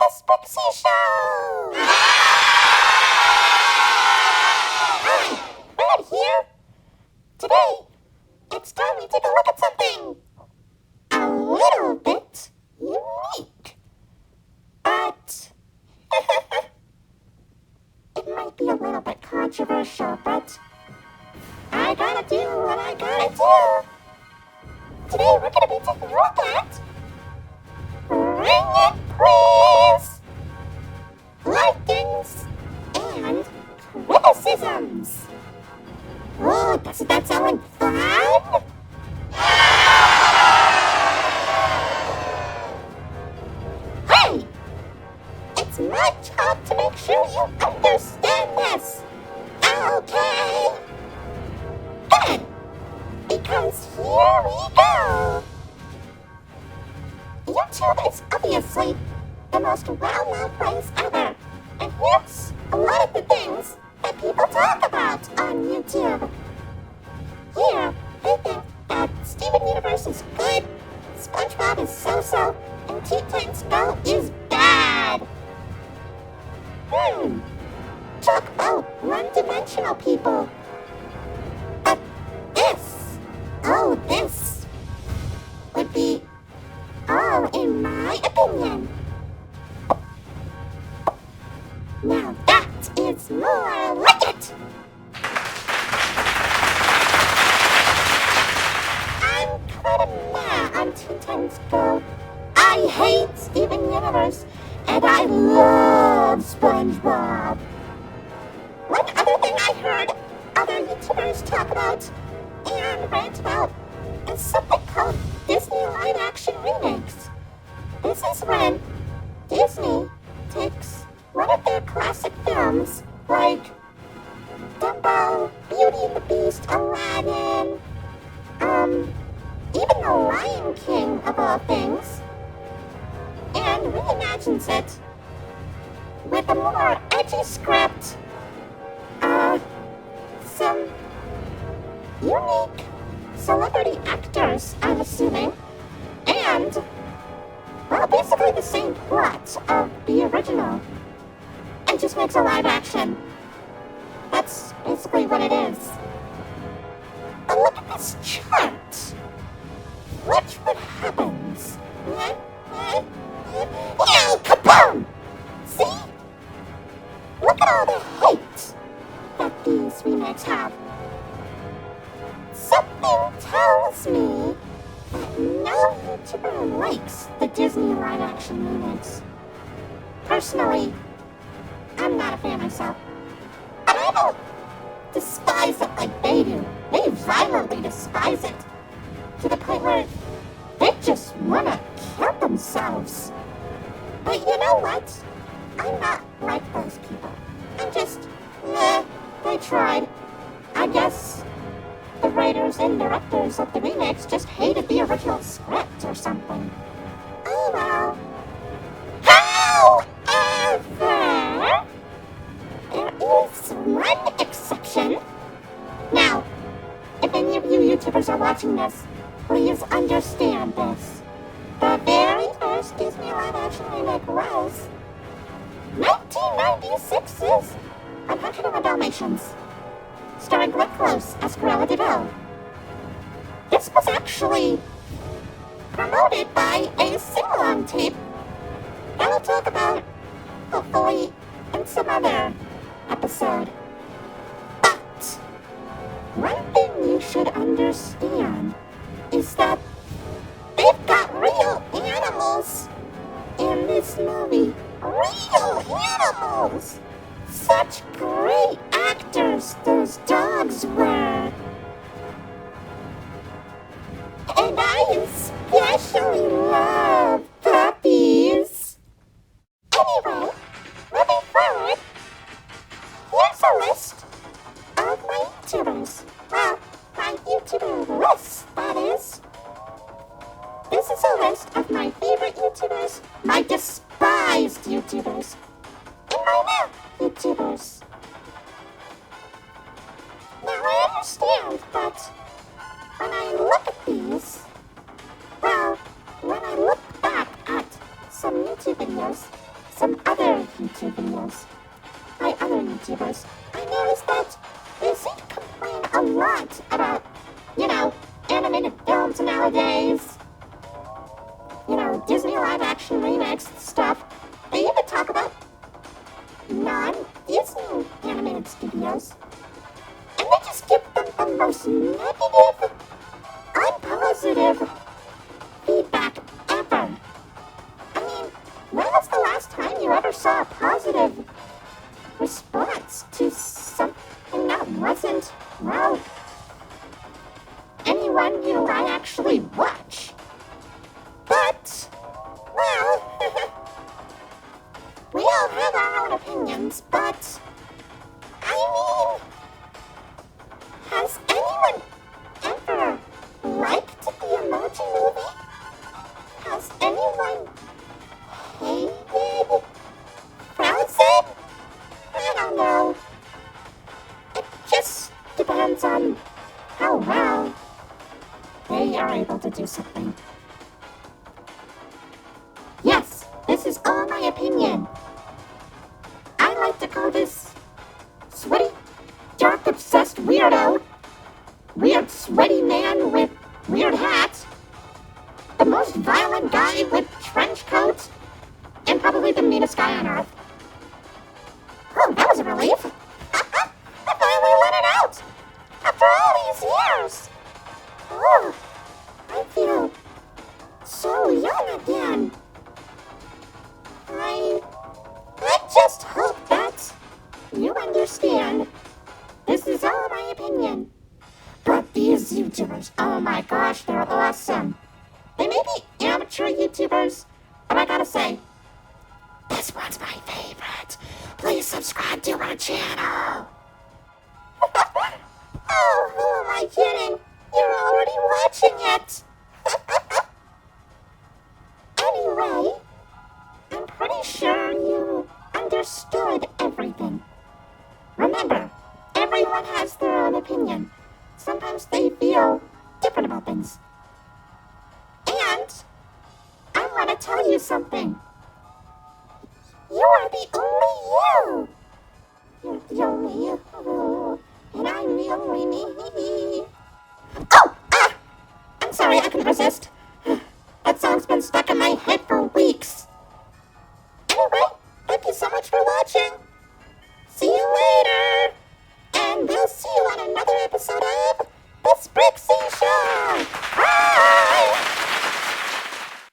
the Sprixie Show! Hi, Red here. Today, it's time we take a look at something a little bit unique. But it might be a little bit controversial, but I gotta do what I gotta do. Today we're gonna be taking a look at Bring It Please! Likings and criticisms. Oh, doesn't that sound like fun? Hey! It's my job to make sure you understand this. Okay? Good! Because here we go! YouTube is obviously the most well-known place ever. And here's a lot of the things that people talk about on YouTube. Here, they think that Steven Universe is good, SpongeBob is so-so, and T-Tan's Go is bad. Talk about one-dimensional people. But this would be all in my opinion. Now that is more like it. I'm kinda mad on T-Tan's Go. I hate Steven Universe, and I love SpongeBob. One other thing I heard other YouTubers talk about and rant about is something called Disney live-action remakes. This is when Disney takes one of their classic films, like Dumbo, Beauty and the Beast, Aladdin, even The Lion King, of all things, and reimagines it with a more edgy script, some unique celebrity actors, I'm assuming, and, well, basically the same plot of the original, and just makes a live action. That's basically what it is. But look at this chart. Watch what happens. Oh, kaboom! See? Look at all the hate that these remakes have. Something tells me that no YouTuber likes the Disney live-action remakes. Personally, I'm not a fan myself. But I don't despise it like they do. They violently despise it. To the point where they just want to kill themselves. But you know what? I'm not like those people. I'm just, they tried. I guess the writers and directors of the remakes just hated the original script or something. Oh well. However, there is one exception. Now, if any of you YouTubers are watching this, please understand this. The very first Disney live-action remake was 1996's 101 Dalmatians, starring Glenn Close as Cruella de Vil. This was actually promoted by a sing-along tape that we'll talk about, hopefully, in some other episode. But one thing you should understand is that they've got real animals in this movie. Real animals! Such great actors those dogs were. And I especially love puppies. Anyway, moving forward, here's a list of my YouTubers. Well, my YouTuber list, that is. This is a list of my favorite YouTubers, my despised YouTubers, and my new YouTubers. Now, I understand that when I look at these, well, when I look back at some YouTube videos, some other YouTube videos by other YouTubers, I noticed that they seem to complain a lot about, animated films nowadays. Disney live-action remix stuff. They even talk about non-Disney animated studios. And they just give them the most negative, unpositive feedback ever. I mean, when was the last time you ever saw a positive response to something that wasn't, anyone I actually watch? But, we all have our own opinions, but, has anyone ever liked the Emoji Movie? Has anyone hated Frozen? I don't know. It just depends on how well they are able to do something. Yes, this is all my opinion. I like to call this sweaty, dark-obsessed weirdo, weird sweaty man with weird hat, the most violent guy with trench coat, and probably the meanest guy on earth. Oh, that was a relief. I finally let it out after all these years. Oh, I feel so young again. I just hope that you understand. This is all my opinion. But these YouTubers, oh my gosh, they're awesome. They may be amateur YouTubers, but I gotta say, this one's my favorite. Please subscribe to our channel. Oh, who am I kidding? You're already watching it. Anyway, I'm pretty sure you understood everything. Remember, everyone has their own opinion. Sometimes they feel different about things. And I want to tell you something. You are the only you. You're the only you. And I'm the only me. Oh! I'm sorry, I couldn't resist. That song's been stuck in my